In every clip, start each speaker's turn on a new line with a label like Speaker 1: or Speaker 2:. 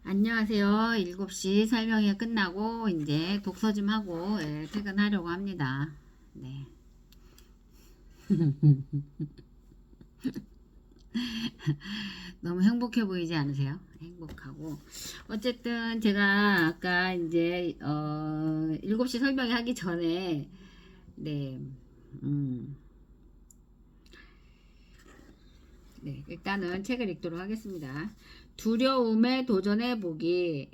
Speaker 1: 안녕하세요. 7시 설명이 끝나고 이제 독서 좀 하고 퇴근하려고 합니다. 네. 너무 행복해 보이지 않으세요? 행복하고. 어쨌든 제가 아까 이제 7시 설명회 하기 전에 네. 음, 네, 일단은 책을 읽도록 하겠습니다. 두려움에 도전해 보기.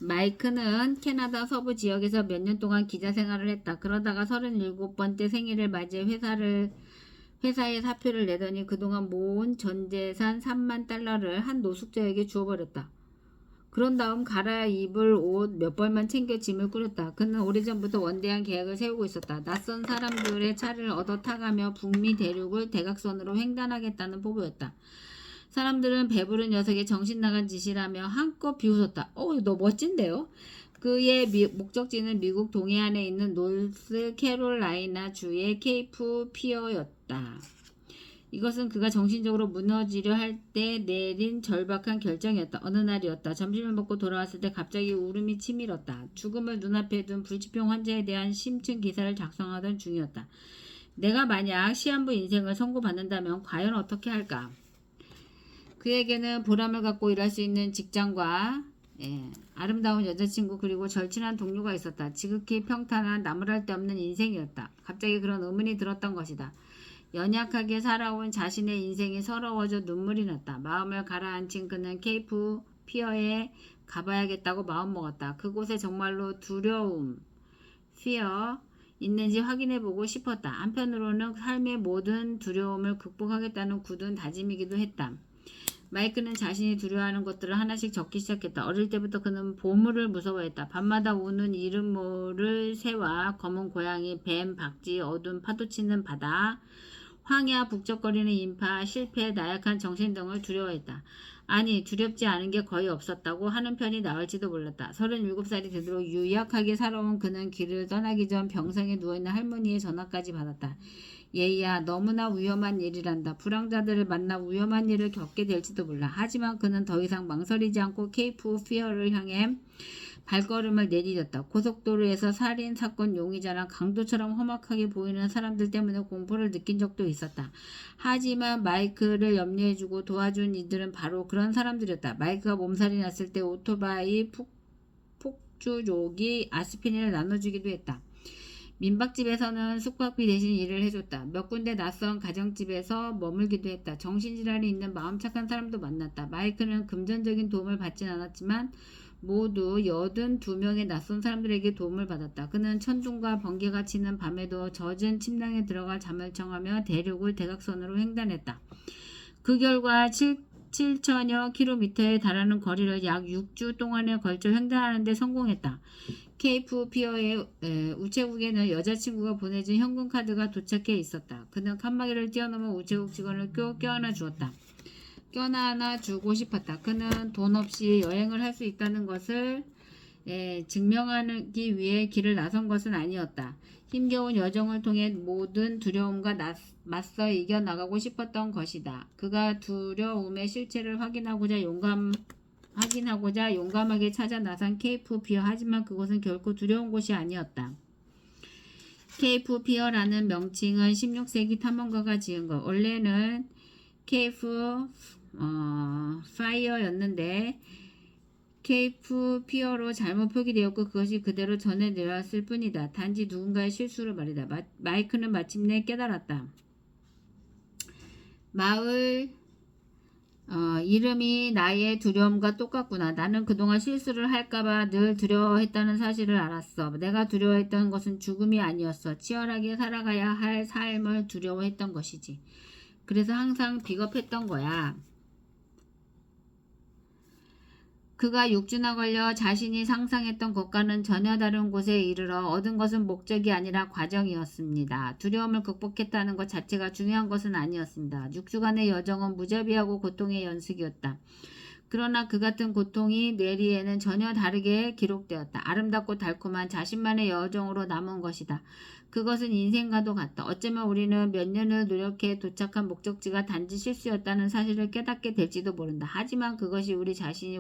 Speaker 1: 마이크는 캐나다 서부 지역에서 몇 년 동안 기자 생활을 했다. 그러다가 37번째 생일을 맞이해 회사에 사표를 내더니 그동안 모은 전 재산 3만 달러를 한 노숙자에게 주어버렸다. 그런 다음 갈아입을 옷 몇 벌만 챙겨 짐을 꾸렸다. 그는 오래전부터 원대한 계획을 세우고 있었다. 낯선 사람들의 차를 얻어 타가며 북미 대륙을 대각선으로 횡단하겠다는 포부였다. 사람들은 배부른 녀석의 정신 나간 짓이라며 한껏 비웃었다. 너 멋진데요? 그의 목적지는 미국 동해안에 있는 노스캐롤라이나 주의 케이프 피어였다. 이것은 그가 정신적으로 무너지려 할 때 내린 절박한 결정이었다. 어느 날이었다. 점심을 먹고 돌아왔을 때 갑자기 울음이 치밀었다. 죽음을 눈앞에 둔 불치병 환자에 대한 심층 기사를 작성하던 중이었다. 내가 만약 시한부 인생을 선고받는다면 과연 어떻게 할까? 그에게는 보람을 갖고 일할 수 있는 직장과 아름다운 여자친구 그리고 절친한 동료가 있었다. 지극히 평탄한 나무랄 데 없는 인생이었다. 갑자기 그런 의문이 들었던 것이다. 연약하게 살아온 자신의 인생이 서러워져 눈물이 났다. 마음을 가라앉힌 그는 케이프 피어에 가봐야겠다고 마음먹었다. 그곳에 정말로 두려움, fear, 있는지 확인해보고 싶었다. 한편으로는 삶의 모든 두려움을 극복하겠다는 굳은 다짐이기도 했다. 마이크는 자신이 두려워하는 것들을 하나씩 적기 시작했다. 어릴 때부터 그는 보물을 무서워했다. 밤마다 우는 이름 모를 새와 검은 고양이, 뱀, 박쥐, 어두운 파도치는 바다, 황야, 북적거리는 인파, 실패, 나약한 정신 등을 두려워했다. 아니, 두렵지 않은 게 거의 없었다고 하는 편이 나을지도 몰랐다. 37살이 되도록 유약하게 살아온 그는 길을 떠나기 전 병상에 누워있는 할머니의 전화까지 받았다. 얘야, 너무나 위험한 일이란다. 불황자들을 만나 위험한 일을 겪게 될지도 몰라. 하지만 그는 더 이상 망설이지 않고 케이프 피어를 향해 발걸음을 내디뎠다. 고속도로에서 살인 사건 용의자랑 강도처럼 험악하게 보이는 사람들 때문에 공포를 느낀 적도 있었다. 하지만 마이크를 염려해주고 도와준 이들은 바로 그런 사람들이었다. 마이크가 몸살이 났을 때 오토바이 폭주족이 아스피린을 나눠주기도 했다. 민박집에서는 숙박비 대신 일을 해줬다. 몇 군데 낯선 가정집에서 머물기도 했다. 정신질환이 있는 마음 착한 사람도 만났다. 마이크는 금전적인 도움을 받진 않았지만 모두 82명의 낯선 사람들에게 도움을 받았다. 그는 천둥과 번개가 치는 밤에도 젖은 침낭에 들어가 잠을 청하며 대륙을 대각선으로 횡단했다. 그 결과 7천여 킬로미터에 달하는 거리를 약 6주 동안에 걸쳐 횡단하는 데 성공했다. 케이프 피어의 우체국에는 여자친구가 보내준 현금 카드가 도착해 있었다. 그는 칸막이를 뛰어넘어 우체국 직원을 껴안아 주었다. 껴안아 주고 싶었다. 그는 돈 없이 여행을 할 수 있다는 것을 증명하기 위해 길을 나선 것은 아니었다. 힘겨운 여정을 통해 모든 두려움과 맞서 이겨나가고 싶었던 것이다. 그가 두려움의 실체를 확인하고자 용감하게 찾아 나선 케이프 피어. 하지만 그곳은 결코 두려운 곳이 아니었다. 케이프 피어라는 명칭은 16세기 탐험가가 지은 것. 원래는 케이프 파이어였는데 케이프 피어로 잘못 표기되었고 그것이 그대로 전해 내려왔을 뿐이다. 단지 누군가의 실수로 말이다. 마이크는 마침내 깨달았다. 마을 이름이 나의 두려움과 똑같구나. 나는 그동안 실수를 할까봐 늘 두려워했다는 사실을 알았어. 내가 두려워했던 것은 죽음이 아니었어. 치열하게 살아가야 할 삶을 두려워했던 것이지. 그래서 항상 비겁했던 거야. 그가 6주나 걸려 자신이 상상했던 것과는 전혀 다른 곳에 이르러 얻은 것은 목적이 아니라 과정이었습니다. 두려움을 극복했다는 것 자체가 중요한 것은 아니었습니다. 6주간의 여정은 무자비하고 고통의 연속이었다. 그러나 그 같은 고통이 뇌리에는 전혀 다르게 기록되었다. 아름답고 달콤한 자신만의 여정으로 남은 것이다. 그것은 인생과도 같다. 어쩌면 우리는 몇 년을 노력해 도착한 목적지가 단지 실수였다는 사실을 깨닫게 될지도 모른다. 하지만 그것이 우리 자신이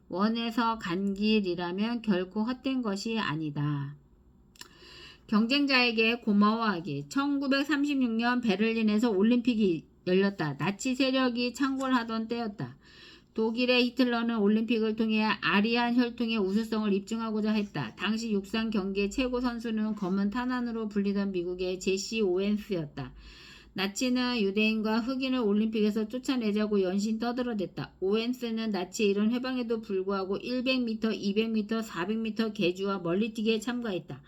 Speaker 1: 원해서 간 길이라면 결코 헛된 것이 아니다. 경쟁자에게 고마워하기. 1936년 베를린에서 올림픽이 열렸다. 나치 세력이 창궐하던 때였다. 독일의 히틀러는 올림픽을 통해 아리안 혈통의 우수성을 입증하고자 했다. 당시 육상 경기의 최고 선수는 검은 탄환으로 불리던 미국의 제시 오웬스였다. 나치는 유대인과 흑인을 올림픽에서 쫓아내자고 연신 떠들어댔다. 오웬스는 나치의 이런 회방에도 불구하고 100m, 200m, 400m 계주와 멀리뛰기에 참가했다.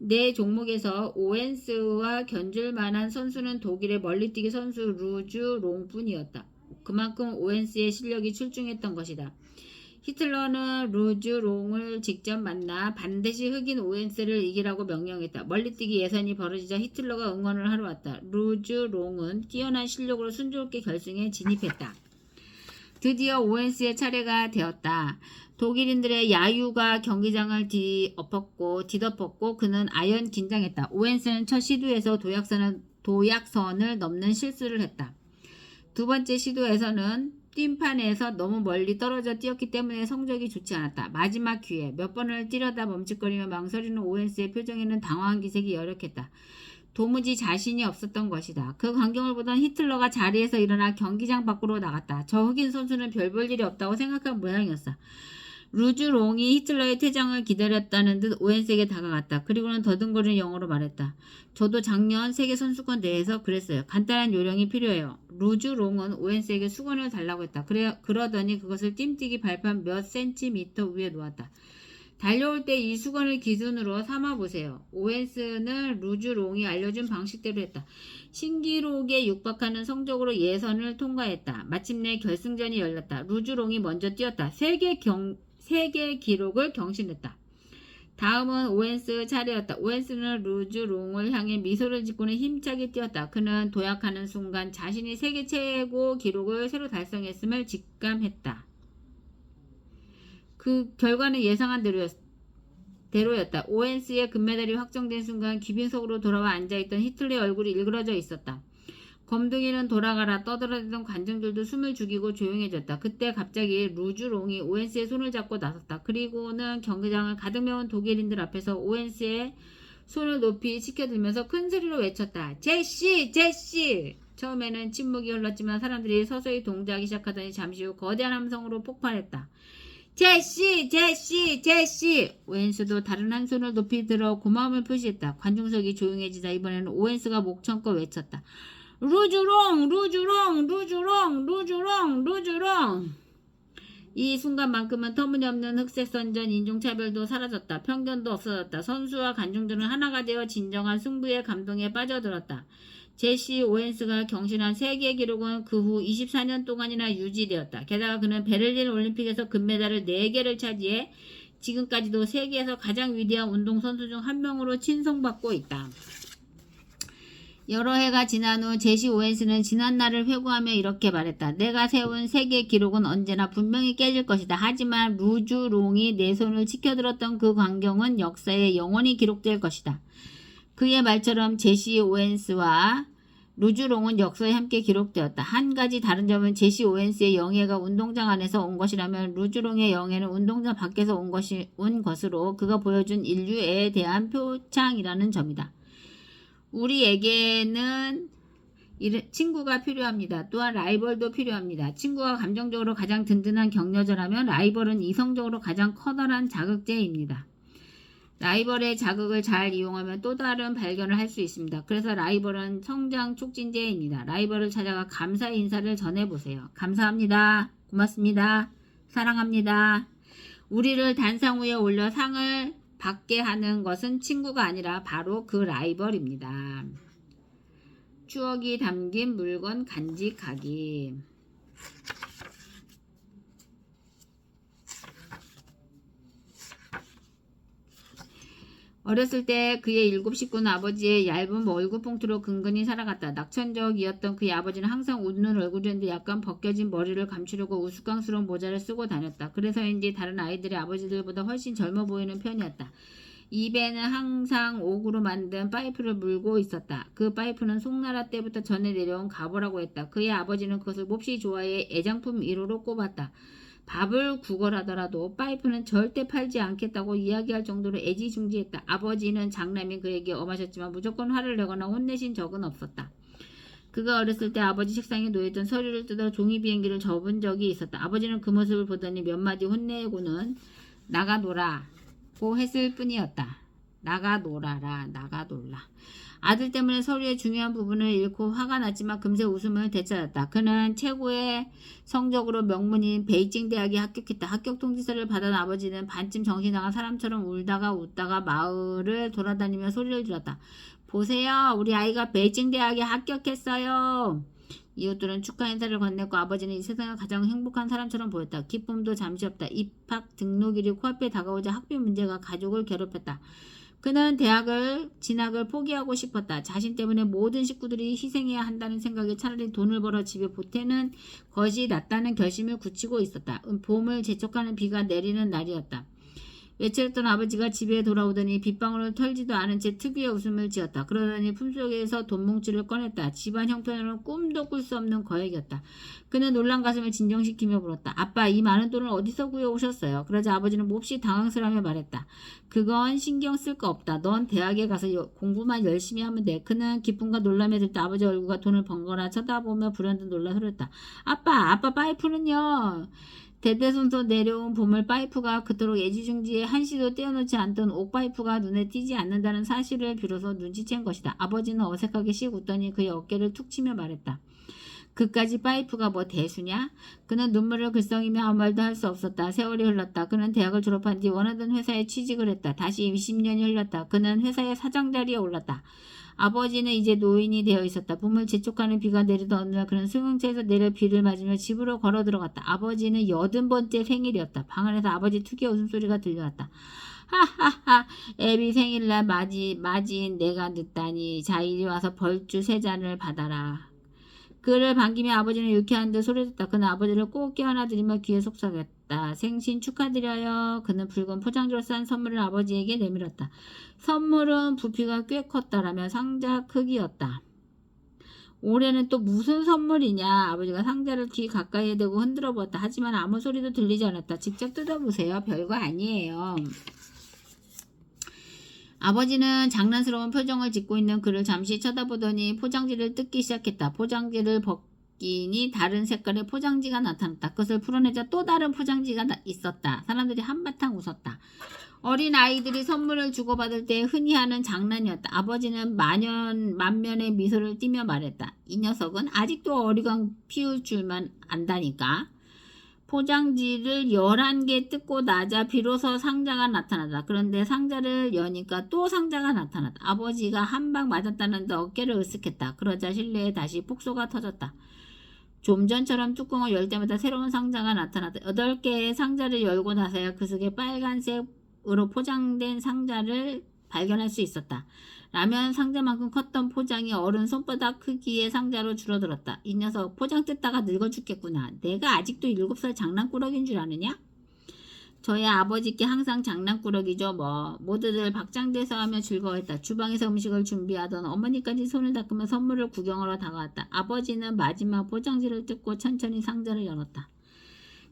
Speaker 1: 네 종목에서 오웬스와 견줄 만한 선수는 독일의 멀리뛰기 선수 루주 롱뿐이었다. 그만큼 오웬스의 실력이 출중했던 것이다. 히틀러는 루주 롱을 직접 만나 반드시 흑인 오웬스를 이기라고 명령했다. 멀리뛰기 예선이 벌어지자 히틀러가 응원을 하러 왔다. 루주 롱은 뛰어난 실력으로 순조롭게 결승에 진입했다. 드디어 오웬스의 차례가 되었다. 독일인들의 야유가 경기장을 뒤덮었고 그는 아연 긴장했다. 오웬스는 첫 시도에서 도약선을 넘는 실수를 했다. 두 번째 시도에서는 뛴판에서 너무 멀리 떨어져 뛰었기 때문에 성적이 좋지 않았다. 마지막 기회 몇 번을 뛰려다 멈칫거리며 망설이는 오웬스의 표정에는 당황한 기색이 여력했다. 도무지 자신이 없었던 것이다. 그 광경을 보던 히틀러가 자리에서 일어나 경기장 밖으로 나갔다. 저 흑인 선수는 별 볼 일이 없다고 생각한 모양이었어. 루주 롱이 히틀러의 퇴장을 기다렸다는 듯 오웬스에게 다가갔다. 그리고는 더듬거리는 영어로 말했다. 저도 작년 세계선수권 대회에서 그랬어요. 간단한 요령이 필요해요. 루주 롱은 오웬스에게 수건을 달라고 했다. 그러더니 그것을 뜀뛰기 발판 몇 센티미터 위에 놓았다. 달려올 때 이 수건을 기준으로 삼아보세요. 오웬스는 루주 롱이 알려준 방식대로 했다. 신기록에 육박하는 성적으로 예선을 통과했다. 마침내 결승전이 열렸다. 루주 롱이 먼저 뛰었다. 세계 기록을 경신했다. 다음은 오웬스 차례였다. 오웬스는 루주 롱을 향해 미소를 짓고는 힘차게 뛰었다. 그는 도약하는 순간 자신이 세계 최고 기록을 새로 달성했음을 직감했다. 그 결과는 예상한 대로였다. 오웬스의 금메달이 확정된 순간 귀빈석으로 돌아와 앉아있던 히틀러의 얼굴이 일그러져 있었다. 검둥이는 돌아가라 떠들어대던 관중들도 숨을 죽이고 조용해졌다. 그때 갑자기 루주 롱이 오웬스의 손을 잡고 나섰다. 그리고는 경기장을 가득 메운 독일인들 앞에서 오웬스의 손을 높이 치켜들면서 큰 소리로 외쳤다. 제시! 제시! 처음에는 침묵이 흘렀지만 사람들이 서서히 동작하기 시작하더니 잠시 후 거대한 함성으로 폭발했다. 제시! 제시! 제시! 오웬스도 다른 한 손을 높이 들어 고마움을 표시했다. 관중석이 조용해지자 이번에는 오웬스가 목청껏 외쳤다. 루주롱! 루주롱! 루주롱! 루주롱! 루주롱! 이 순간만큼은 터무니없는 흑색선전 인종차별도 사라졌다. 편견도 없어졌다. 선수와 관중들은 하나가 되어 진정한 승부의 감동에 빠져들었다. 제시 오웬스가 경신한 세계 기록은 그 후 24년 동안이나 유지되었다. 게다가 그는 베를린 올림픽에서 금메달을 4개를 차지해 지금까지도 세계에서 가장 위대한 운동선수 중 한 명으로 칭송받고 있다. 여러 해가 지난 후 제시 오웬스는 지난 날을 회고하며 이렇게 말했다. 내가 세운 세계 기록은 언제나 분명히 깨질 것이다. 하지만 루주 롱이 내 손을 지켜들었던 그 광경은 역사에 영원히 기록될 것이다. 그의 말처럼 제시 오웬스와 루주 롱은 역사에 함께 기록되었다. 한 가지 다른 점은 제시 오웬스의 영예가 운동장 안에서 온 것이라면 루주 롱의 영예는 운동장 밖에서 온 것으로 그가 보여준 인류에 대한 표창이라는 점이다. 우리에게는 친구가 필요합니다. 또한 라이벌도 필요합니다. 친구가 감정적으로 가장 든든한 격려자라면 라이벌은 이성적으로 가장 커다란 자극제입니다. 라이벌의 자극을 잘 이용하면 또 다른 발견을 할 수 있습니다. 그래서 라이벌은 성장 촉진제입니다. 라이벌을 찾아가 감사의 인사를 전해보세요. 감사합니다. 고맙습니다. 사랑합니다. 우리를 단상 위에 올려 상을 받게 하는 것은 친구가 아니라 바로 그 라이벌입니다. 추억이 담긴 물건 간직하기. 어렸을 때 그의 7 식구는 아버지의 얇은 월급 봉투로 근근히 살아갔다. 낙천적이었던 그의 아버지는 항상 웃는 얼굴이었는데 약간 벗겨진 머리를 감추려고 우스꽝스러운 모자를 쓰고 다녔다. 그래서인지 다른 아이들의 아버지들보다 훨씬 젊어 보이는 편이었다. 입에는 항상 옥으로 만든 파이프를 물고 있었다. 그 파이프는 송나라 때부터 전해 내려온 가보라고 했다. 그의 아버지는 그것을 몹시 좋아해 애장품 1호로 꼽았다. 밥을 구걸하더라도 파이프는 절대 팔지 않겠다고 이야기할 정도로 애지중지했다. 아버지는 장남인 그에게 엄하셨지만 무조건 화를 내거나 혼내신 적은 없었다. 그가 어렸을 때 아버지 책상에 놓여있던 서류를 뜯어 종이 비행기를 접은 적이 있었다. 아버지는 그 모습을 보더니 몇 마디 혼내고는 나가 놀아고 했을 뿐이었다. 나가 놀아라, 나가 놀라. 아들 때문에 서류의 중요한 부분을 잃고 화가 났지만 금세 웃음을 되찾았다. 그는 최고의 성적으로 명문인 베이징 대학에 합격했다. 합격 통지서를 받은 아버지는 반쯤 정신 나간 사람처럼 울다가 웃다가 마을을 돌아다니며 소리를 질렀다. 보세요, 우리 아이가 베이징 대학에 합격했어요. 이웃들은 축하 인사를 건넸고 아버지는 이 세상에 가장 행복한 사람처럼 보였다. 기쁨도 잠시 없다. 입학 등록일이 코앞에 다가오자 학비 문제가 가족을 괴롭혔다. 그는 대학을 진학을 포기하고 싶었다. 자신 때문에 모든 식구들이 희생해야 한다는 생각에 차라리 돈을 벌어 집에 보태는 것이 낫다는 결심을 굳히고 있었다. 봄을 재촉하는 비가 내리는 날이었다. 외출했던 아버지가 집에 돌아오더니 빗방울을 털지도 않은 채 특유의 웃음을 지었다. 그러더니 품속에서 돈뭉치를 꺼냈다. 집안 형편으로는 꿈도 꿀 수 없는 거액이었다. 그는 놀란 가슴을 진정시키며 물었다. 아빠, 이 많은 돈을 어디서 구해오셨어요? 그러자 아버지는 몹시 당황스러워하며 말했다. 그건 신경 쓸 거 없다. 넌 대학에 가서 공부만 열심히 하면 돼. 그는 기쁨과 놀람에 들 때 아버지 얼굴과 돈을 번거나 쳐다보며 불현듯 놀라 소렸다. 아빠 파이프는요? 대대손손 내려온 보물 파이프가 그토록 애지중지에 한시도 떼어놓지 않던 옥파이프가 눈에 띄지 않는다는 사실을 비로소 눈치챈 것이다. 아버지는 어색하게 씩 웃더니 그의 어깨를 툭 치며 말했다. 그까지 파이프가 뭐 대수냐? 그는 눈물을 글썽이며 아무 말도 할 수 없었다. 세월이 흘렀다. 그는 대학을 졸업한 뒤 원하던 회사에 취직을 했다. 다시 20년이 흘렀다. 그는 회사의 사장 자리에 올랐다. 아버지는 이제 노인이 되어 있었다. 봄을 재촉하는 비가 내리던 어느 날 그는 승용차에서 내려 비를 맞으며 집으로 걸어 들어갔다. 아버지는 80번째 생일이었다. 방 안에서 아버지 특유의 웃음소리가 들려왔다. 하하하, 애비 생일날 맞이인 내가 늦다니. 자, 이리 와서 벌주 3잔을 받아라. 그를 반기며 아버지는 유쾌한 듯 소리쳤다. 그는 아버지를 꼭 껴안아들이며 귀에 속삭였다. 생신 축하드려요. 그는 붉은 포장지로 싼 선물을 아버지에게 내밀었다. 선물은 부피가 꽤 컸다라며 상자 크기였다. 올해는 또 무슨 선물이냐? 아버지가 상자를 귀 가까이에 대고 흔들어 보았다. 하지만 아무 소리도 들리지 않았다. 직접 뜯어보세요. 별거 아니에요. 아버지는 장난스러운 표정을 짓고 있는 그를 잠시 쳐다보더니 포장지를 뜯기 시작했다. 포장지를 벗기니 다른 색깔의 포장지가 나타났다. 그것을 풀어내자 또 다른 포장지가 있었다. 사람들이 한바탕 웃었다. 어린 아이들이 선물을 주고받을 때 흔히 하는 장난이었다. 아버지는 만면의 미소를 띠며 말했다. 이 녀석은 아직도 어리광 피울 줄만 안다니까. 포장지를 11개 뜯고 나자 비로소 상자가 나타났다. 그런데 상자를 여니까 또 상자가 나타났다. 아버지가 한 방 맞았다는 듯 어깨를 으쓱했다. 그러자 실내에 다시 폭소가 터졌다. 좀 전처럼 뚜껑을 열 때마다 새로운 상자가 나타났다. 8개의 상자를 열고 나서야 그 속에 빨간색으로 포장된 상자를 발견할 수 있었다. 라면 상자만큼 컸던 포장이 어른 손바닥 크기의 상자로 줄어들었다. 이 녀석 포장 뜯다가 늙어 죽겠구나. 내가 아직도 7살 장난꾸러기인 줄 아느냐? 저희 아버지께 항상 장난꾸러기죠 뭐. 모두들 박장대소 하며 즐거워했다. 주방에서 음식을 준비하던 어머니까지 손을 닦으며 선물을 구경하러 다가왔다. 아버지는 마지막 포장지를 뜯고 천천히 상자를 열었다.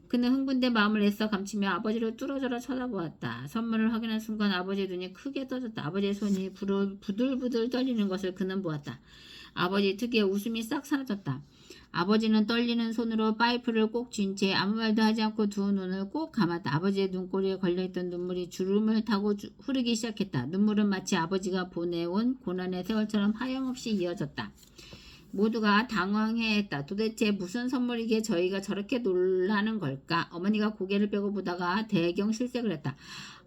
Speaker 1: 그는 흥분된 마음을 애써 감추며 아버지를 뚫어져라 쳐다보았다. 선물을 확인한 순간 아버지의 눈이 크게 떠졌다. 아버지의 손이 부들부들 떨리는 것을 그는 보았다. 아버지 특유의 웃음이 싹 사라졌다. 아버지는 떨리는 손으로 파이프를 꼭 쥔 채 아무 말도 하지 않고 두 눈을 꼭 감았다. 아버지의 눈꼬리에 걸려있던 눈물이 주름을 타고 흐르기 시작했다. 눈물은 마치 아버지가 보내온 고난의 세월처럼 하염없이 이어졌다. 모두가 당황해했다. 도대체 무슨 선물이기에 저희가 저렇게 놀라는 걸까? 어머니가 고개를 빼고 보다가 대경 실색을 했다.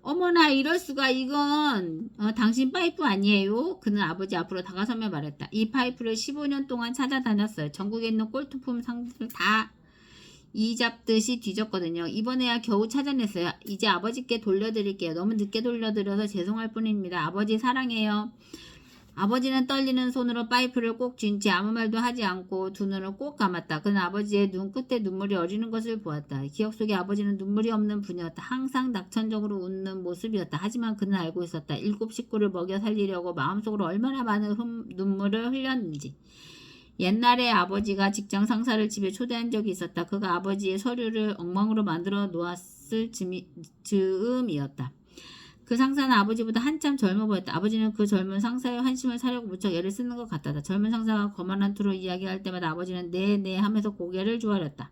Speaker 1: 어머나, 이럴 수가. 이건 당신 파이프 아니에요? 그는 아버지 앞으로 다가서며 말했다. 이 파이프를 15년 동안 찾아다녔어요. 전국에 있는 꼴투품 상들을 다 이 잡듯이 뒤졌거든요. 이번에야 겨우 찾아냈어요. 이제 아버지께 돌려드릴게요. 너무 늦게 돌려드려서 죄송할 뿐입니다. 아버지 사랑해요. 아버지는 떨리는 손으로 파이프를 꼭 쥔 채 아무 말도 하지 않고 두 눈을 꼭 감았다. 그는 아버지의 눈끝에 눈물이 어리는 것을 보았다. 기억 속에 아버지는 눈물이 없는 분이었다. 항상 낙천적으로 웃는 모습이었다. 하지만 그는 알고 있었다. 7 식구를 먹여 살리려고 마음속으로 얼마나 많은 눈물을 흘렸는지. 옛날에 아버지가 직장 상사를 집에 초대한 적이 있었다. 그가 아버지의 서류를 엉망으로 만들어 놓았을 즈음이었다. 그 상사는 아버지보다 한참 젊어 보였다. 아버지는 그 젊은 상사의 환심을 사려고 무척 애를 쓰는 것 같다. 젊은 상사가 거만한 투로 이야기할 때마다 아버지는 네 하면서 고개를 조아렸다.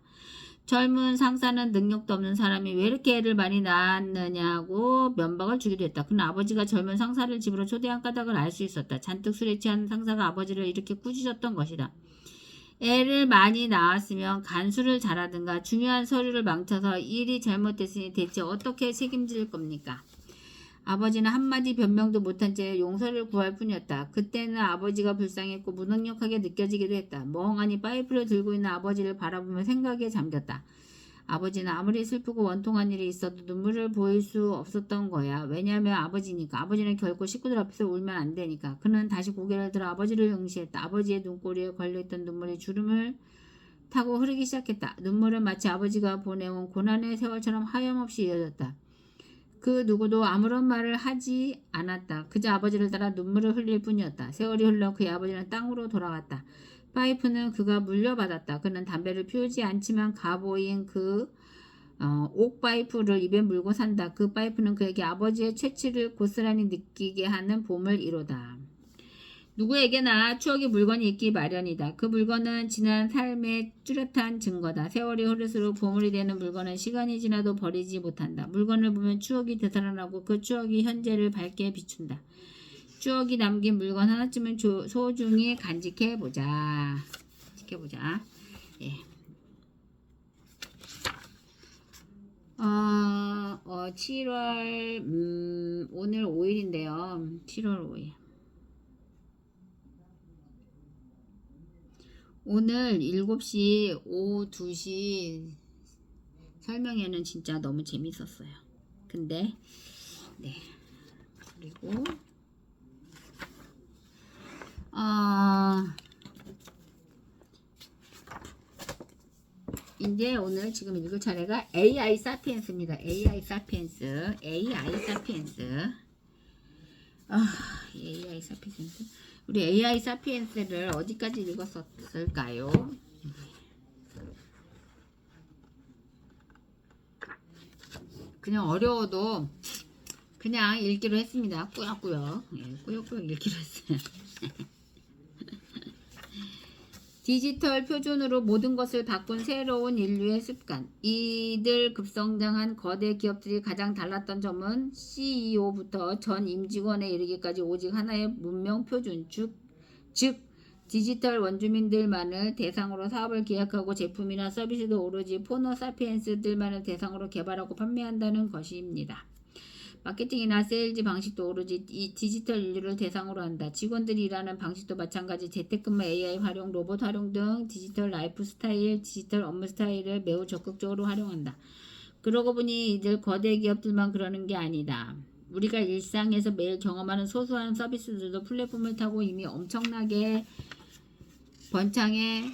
Speaker 1: 젊은 상사는 능력도 없는 사람이 왜 이렇게 애를 많이 낳았느냐고 면박을 주기도 했다. 그는 아버지가 젊은 상사를 집으로 초대한 까닭을 알 수 있었다. 잔뜩 술에 취한 상사가 아버지를 이렇게 꾸짖었던 것이다. 애를 많이 낳았으면 간수를 잘하든가 중요한 서류를 망쳐서 일이 잘못됐으니 대체 어떻게 책임질 겁니까? 아버지는 한마디 변명도 못한 채 용서를 구할 뿐이었다. 그때는 아버지가 불쌍했고 무능력하게 느껴지기도 했다. 멍하니 파이프를 들고 있는 아버지를 바라보며 생각에 잠겼다. 아버지는 아무리 슬프고 원통한 일이 있어도 눈물을 보일 수 없었던 거야. 왜냐하면 아버지니까. 아버지는 결코 식구들 앞에서 울면 안 되니까. 그는 다시 고개를 들어 아버지를 응시했다. 아버지의 눈꼬리에 걸려있던 눈물이 주름을 타고 흐르기 시작했다. 눈물은 마치 아버지가 보내온 고난의 세월처럼 하염없이 이어졌다. 그 누구도 아무런 말을 하지 않았다. 그저 아버지를 따라 눈물을 흘릴 뿐이었다. 세월이 흘러 그의 아버지는 땅으로 돌아갔다. 파이프는 그가 물려받았다. 그는 담배를 피우지 않지만 가보인 옥 파이프를 입에 물고 산다. 그 파이프는 그에게 아버지의 채취를 고스란히 느끼게 하는 보물이로다. 누구에게나 추억의 물건이 있기 마련이다. 그 물건은 지난 삶의 뚜렷한 증거다. 세월이 흐를수록 보물이 되는 물건은 시간이 지나도 버리지 못한다. 물건을 보면 추억이 되살아나고 그 추억이 현재를 밝게 비춘다. 추억이 남긴 물건 하나쯤은 소중히 간직해보자. 지켜보자. 예. 7월 오늘 5일인데요. 7월 5일. 오늘 7시, 오후 2시 설명회는 진짜 너무 재밌었어요. 근데 네. 그리고 이제 오늘 지금 읽을 차례가 AI 사피엔스입니다. AI 사피엔스. AI 사피엔스. 우리 AI 사피엔스를 어디까지 읽었을까요? 그냥 어려워도 그냥 읽기로 했습니다. 꾸역꾸역. 예, 꾸역꾸역 읽기로 했어요. 디지털 표준으로 모든 것을 바꾼 새로운 인류의 습관. 이들 급성장한 거대 기업들이 가장 달랐던 점은 CEO부터 전 임직원에 이르기까지 오직 하나의 문명 표준, 즉 디지털 원주민들만을 대상으로 사업을 기획하고 제품이나 서비스도 오로지 포노 사피엔스들만을 대상으로 개발하고 판매한다는 것입니다. 마케팅이나 세일즈 방식도 오로지 이 디지털 인류를 대상으로 한다. 직원들이 일하는 방식도 마찬가지. 재택근무, AI 활용, 로봇 활용 등 디지털 라이프 스타일, 디지털 업무 스타일을 매우 적극적으로 활용한다. 그러고 보니 이들 거대 기업들만 그러는 게 아니다. 우리가 일상에서 매일 경험하는 소소한 서비스들도 플랫폼을 타고 이미 엄청나게 번창해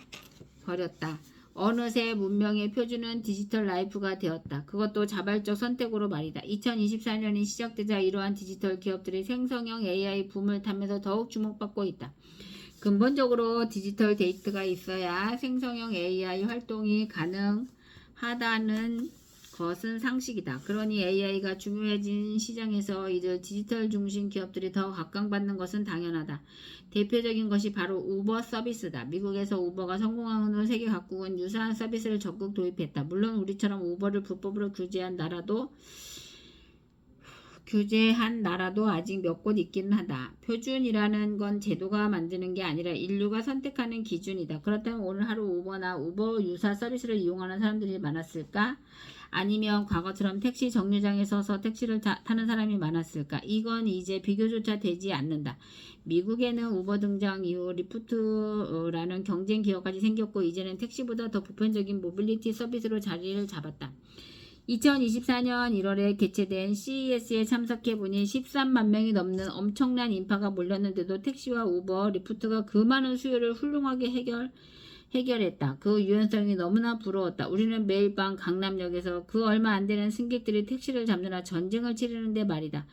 Speaker 1: 버렸다. 어느새 문명의 표준은 디지털 라이프가 되었다. 그것도 자발적 선택으로 말이다. 2024년이 시작되자 이러한 디지털 기업들이 생성형 AI 붐을 타면서 더욱 주목받고 있다. 근본적으로 디지털 데이터가 있어야 생성형 AI 활동이 가능하다는 것은 상식이다. 그러니 AI가 중요해진 시장에서 이들 디지털 중심 기업들이 더 각광받는 것은 당연하다. 대표적인 것이 바로 우버 서비스다. 미국에서 우버가 성공한 후 세계 각국은 유사한 서비스를 적극 도입했다. 물론 우리처럼 우버를 불법으로 규제한 나라도 아직 몇 곳 있기는 하다. 표준이라는 건 제도가 만드는 게 아니라 인류가 선택하는 기준이다. 그렇다면 오늘 하루 우버나 우버 유사 서비스를 이용하는 사람들이 많았을까? 아니면 과거처럼 택시 정류장에 서서 택시를 타는 사람이 많았을까? 이건 이제 비교조차 되지 않는다. 미국에는 우버 등장 이후 리프트라는 경쟁 기업까지 생겼고 이제는 택시보다 더 보편적인 모빌리티 서비스로 자리를 잡았다. 2024년 1월에 개최된 CES에 참석해보니 13만 명이 넘는 엄청난 인파가 몰렸는데도 택시와 우버, 리프트가 그 많은 수요를 훌륭하게 해결했다. 그 유연성이 너무나 부러웠다. 우리는 매일 밤 강남역에서 그 얼마 안 되는 승객들이 택시를 잡느라 전쟁을 치르는데 말이다.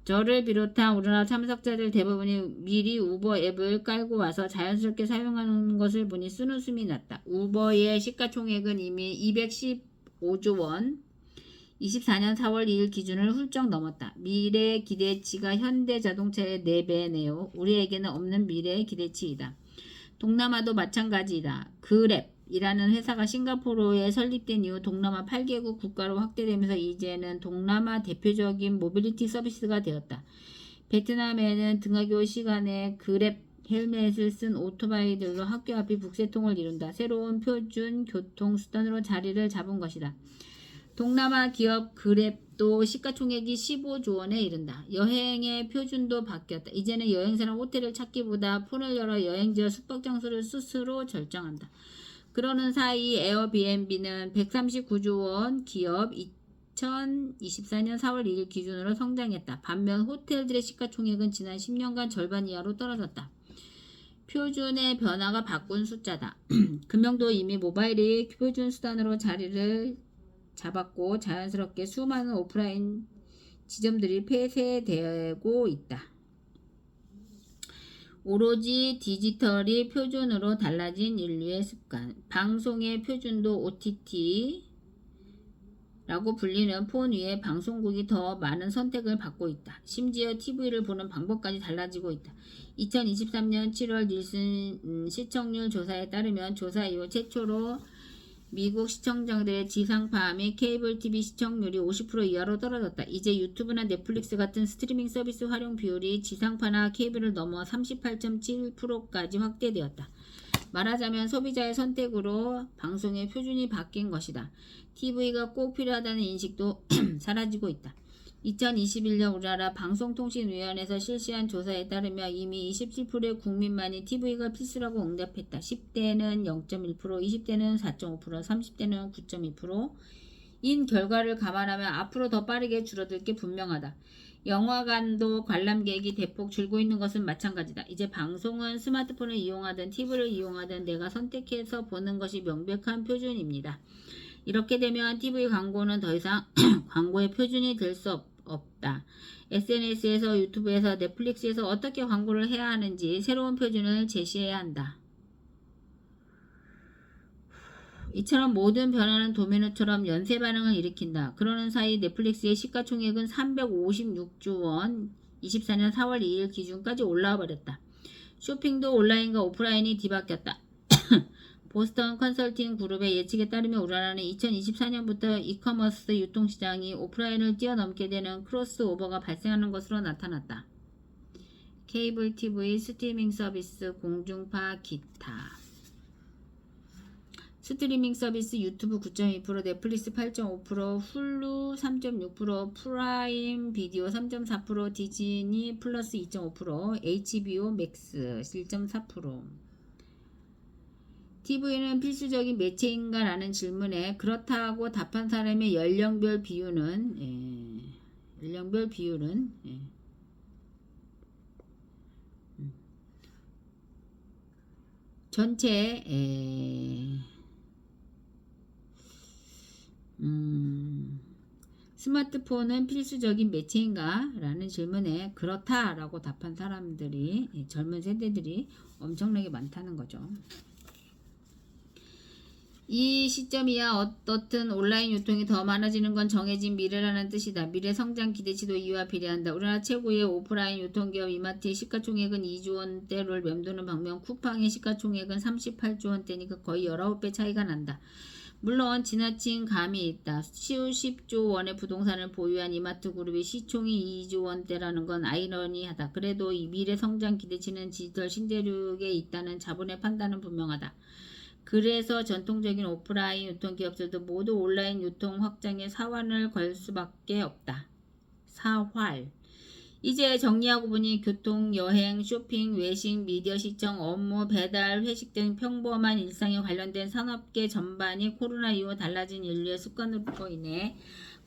Speaker 1: 저를 비롯한 우리나라 참석자들 대부분이 미리 우버 앱을 깔고 와서 자연스럽게 사용하는 것을 보니 쓴웃음이 났다. 우버의 시가총액은 이미 215조 원, 24년 4월 2일 기준을 훌쩍 넘었다. 미래의 기대치가 현대자동차의 4배네요. 우리에게는 없는 미래의 기대치이다. 동남아도 마찬가지이다. 그랩이라는 회사가 싱가포르에 설립된 이후 동남아 8개국 국가로 확대되면서 이제는 동남아 대표적인 모빌리티 서비스가 되었다. 베트남에는 등하교 시간에 그랩 헬멧을 쓴 오토바이들로 학교 앞이 북새통을 이룬다. 새로운 표준 교통수단으로 자리를 잡은 것이다. 동남아 기업 그랩도 시가총액이 15조 원에 이른다. 여행의 표준도 바뀌었다. 이제는 여행사는 호텔을 찾기보다 폰을 열어 여행지와 숙박장소를 스스로 결정한다. 그러는 사이 에어비앤비는 139조 원 기업 2024년 4월 2일 기준으로 성장했다. 반면 호텔들의 시가총액은 지난 10년간 절반 이하로 떨어졌다. 표준의 변화가 바꾼 숫자다. 금융도 이미 모바일이 표준 수단으로 자리를 잡았고 자연스럽게 수많은 오프라인 지점들이 폐쇄되고 있다. 오로지 디지털이 표준으로 달라진 인류의 습관. 방송의 표준도 OTT라고 불리는 폰 위에 방송국이 더 많은 선택을 받고 있다. 심지어 TV를 보는 방법까지 달라지고 있다. 2023년 7월 닐슨 시청률 조사에 따르면 조사 이후 최초로 미국 시청자들의 지상파 및 케이블 TV 시청률이 50% 이하로 떨어졌다. 이제 유튜브나 넷플릭스 같은 스트리밍 서비스 활용 비율이 지상파나 케이블을 넘어 38.7%까지 확대되었다. 말하자면 소비자의 선택으로 방송의 표준이 바뀐 것이다. TV가 꼭 필요하다는 인식도 사라지고 있다. 2021년 우리나라 방송통신위원회에서 실시한 조사에 따르면 이미 27%의 국민만이 TV가 필수라고 응답했다. 10대는 0.1%, 20대는 4.5%, 30대는 9.2%인 결과를 감안하면 앞으로 더 빠르게 줄어들 게 분명하다. 영화관도 관람객이 대폭 줄고 있는 것은 마찬가지다. 이제 방송은 스마트폰을 이용하든 TV를 이용하든 내가 선택해서 보는 것이 명백한 표준입니다. 이렇게 되면 TV 광고는 더 이상 광고의 표준이 될 수 없다. SNS에서, 유튜브에서, 넷플릭스에서 어떻게 광고를 해야 하는지 새로운 표준을 제시해야 한다. 이처럼 모든 변화는 도미노처럼 연쇄 반응을 일으킨다. 그러는 사이 넷플릭스의 시가총액은 356조 원, 24년 4월 2일 기준까지 올라와 버렸다. 쇼핑도 온라인과 오프라인이 뒤바뀌었다. 보스턴 컨설팅 그룹의 예측에 따르면 우리나라는 2024년부터 이커머스 유통시장이 오프라인을 뛰어넘게 되는 크로스오버가 발생하는 것으로 나타났다. 케이블 TV, 스트리밍 서비스, 공중파, 기타. 스트리밍 서비스 유튜브 9.2%, 넷플릭스 8.5%, 훌루 3.6%, 프라임 비디오 3.4%, 디즈니 플러스 2.5%, HBO 맥스 1.4%. TV는 필수적인 매체인가? 라는 질문에 그렇다고 답한 사람의 연령별 비율은 전체 스마트폰은 필수적인 매체인가? 라는 질문에 그렇다라고 답한 사람들이 젊은 세대들이 엄청나게 많다는 거죠. 이 시점이야 어떻든 온라인 유통이 더 많아지는 건 정해진 미래라는 뜻이다. 미래 성장 기대치도 이와 비례한다. 우리나라 최고의 오프라인 유통기업 이마트의 시가총액은 2조 원대를 맴도는 반면 쿠팡의 시가총액은 38조 원대니까 거의 19배 차이가 난다. 물론 지나친 감이 있다. 10조 원의 부동산을 보유한 이마트 그룹이 시총이 2조 원대라는 건 아이러니하다. 그래도 이 미래 성장 기대치는 디지털 신대륙에 있다는 자본의 판단은 분명하다. 그래서 전통적인 오프라인 유통기업들도 모두 온라인 유통 확장에 사활을 걸 수밖에 없다. 사활. 이제 정리하고 보니 교통, 여행, 쇼핑, 외식, 미디어 시청, 업무, 배달, 회식 등 평범한 일상에 관련된 산업계 전반이 코로나 이후 달라진 인류의 습관으로 인해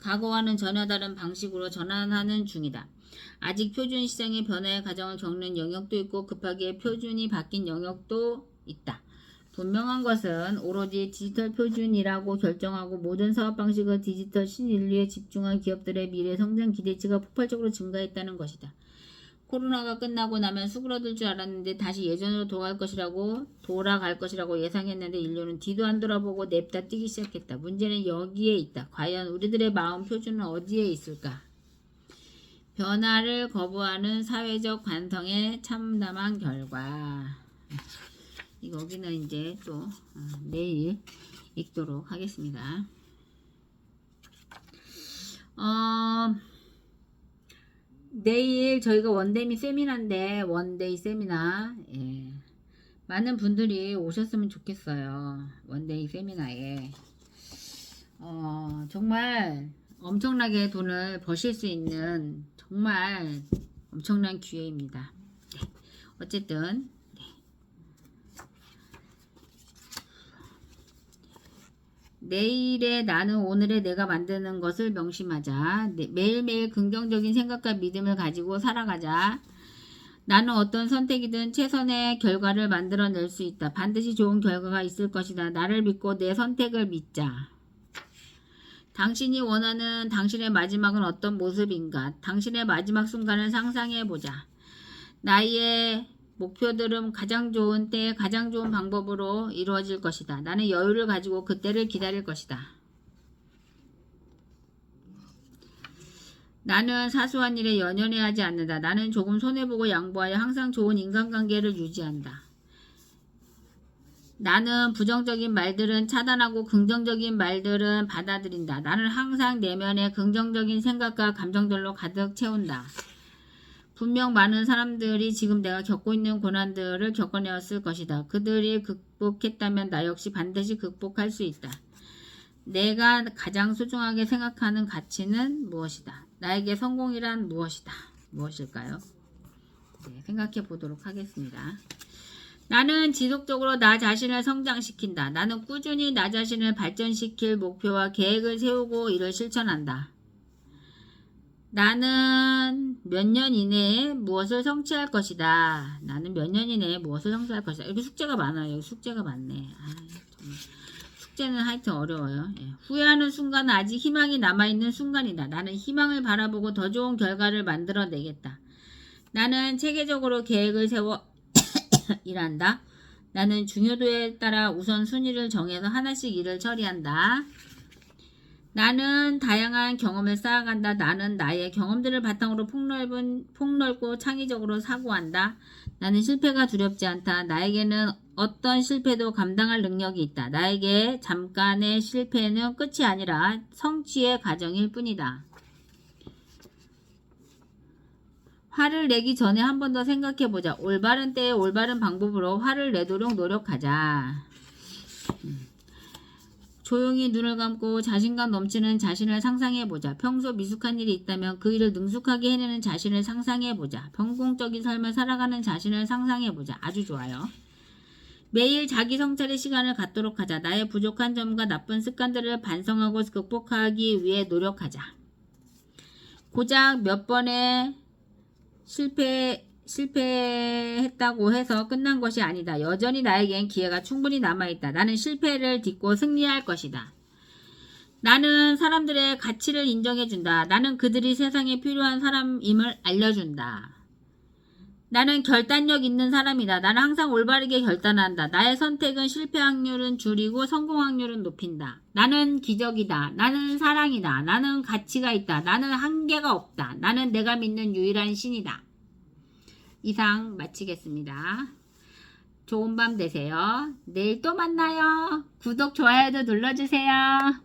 Speaker 1: 과거와는 전혀 다른 방식으로 전환하는 중이다. 아직 표준 시장의 변화의 과정을 겪는 영역도 있고 급하게 표준이 바뀐 영역도 있다. 분명한 것은 오로지 디지털 표준이라고 결정하고 모든 사업 방식을 디지털 신인류에 집중한 기업들의 미래 성장 기대치가 폭발적으로 증가했다는 것이다. 코로나가 끝나고 나면 수그러들 줄 알았는데 다시 예전으로 돌아갈 것이라고 예상했는데 인류는 뒤도 안 돌아보고 냅다 뛰기 시작했다. 문제는 여기에 있다. 과연 우리들의 마음 표준은 어디에 있을까? 변화를 거부하는 사회적 관성에 참담한 결과. 여기는 이제 또 내일 읽도록 하겠습니다. 내일 저희가 원데이 세미나인데 원데이 세미나 많은 분들이 오셨으면 좋겠어요. 원데이 세미나에 정말 엄청나게 돈을 버실 수 있는 정말 엄청난 기회입니다. 네. 어쨌든 내일의 나는 오늘의 내가 만드는 것을 명심하자. 매일매일 긍정적인 생각과 믿음을 가지고 살아가자. 나는 어떤 선택이든 최선의 결과를 만들어낼 수 있다. 반드시 좋은 결과가 있을 것이다. 나를 믿고 내 선택을 믿자. 당신이 원하는 당신의 마지막은 어떤 모습인가? 당신의 마지막 순간을 상상해보자. 나의 목표들은 가장 좋은 때에 가장 좋은 방법으로 이루어질 것이다. 나는 여유를 가지고 그때를 기다릴 것이다. 나는 사소한 일에 연연해하지 않는다. 나는 조금 손해보고 양보하여 항상 좋은 인간관계를 유지한다. 나는 부정적인 말들은 차단하고 긍정적인 말들은 받아들인다. 나는 항상 내면에 긍정적인 생각과 감정들로 가득 채운다. 분명 많은 사람들이 지금 내가 겪고 있는 고난들을 겪어내었을 것이다. 그들이 극복했다면 나 역시 반드시 극복할 수 있다. 내가 가장 소중하게 생각하는 가치는 무엇이다? 나에게 성공이란 무엇이다? 무엇일까요? 네, 생각해 보도록 하겠습니다. 나는 지속적으로 나 자신을 성장시킨다. 나는 꾸준히 나 자신을 발전시킬 목표와 계획을 세우고 이를 실천한다. 나는 몇 년 이내에 무엇을 성취할 것이다. 나는 몇 년 이내에 무엇을 성취할 것이다. 여기 숙제가 많아요. 여기 숙제가 많네. 정말. 숙제는 하여튼 어려워요. 후회하는 순간은 아직 희망이 남아있는 순간이다. 나는 희망을 바라보고 더 좋은 결과를 만들어내겠다. 나는 체계적으로 계획을 세워 일한다. 나는 중요도에 따라 우선순위를 정해서 하나씩 일을 처리한다. 나는 다양한 경험을 쌓아간다. 나는 나의 경험들을 바탕으로 폭넓고 창의적으로 사고한다. 나는 실패가 두렵지 않다. 나에게는 어떤 실패도 감당할 능력이 있다. 나에게 잠깐의 실패는 끝이 아니라 성취의 과정일 뿐이다. 화를 내기 전에 한 번 더 생각해보자. 올바른 때에 올바른 방법으로 화를 내도록 노력하자. 조용히 눈을 감고 자신감 넘치는 자신을 상상해보자. 평소 미숙한 일이 있다면 그 일을 능숙하게 해내는 자신을 상상해보자. 성공적인 삶을 살아가는 자신을 상상해보자. 아주 좋아요. 매일 자기 성찰의 시간을 갖도록 하자. 나의 부족한 점과 나쁜 습관들을 반성하고 극복하기 위해 노력하자. 고작 몇 번의 실패했다고 해서 끝난 것이 아니다. 여전히 나에겐 기회가 충분히 남아있다. 나는 실패를 딛고 승리할 것이다. 나는 사람들의 가치를 인정해준다. 나는 그들이 세상에 필요한 사람임을 알려준다. 나는 결단력 있는 사람이다. 나는 항상 올바르게 결단한다. 나의 선택은 실패 확률은 줄이고 성공 확률은 높인다. 나는 기적이다. 나는 사랑이다. 나는 가치가 있다. 나는 한계가 없다. 나는 내가 믿는 유일한 신이다. 이상 마치겠습니다. 좋은 밤 되세요. 내일 또 만나요. 구독, 좋아요도 눌러주세요.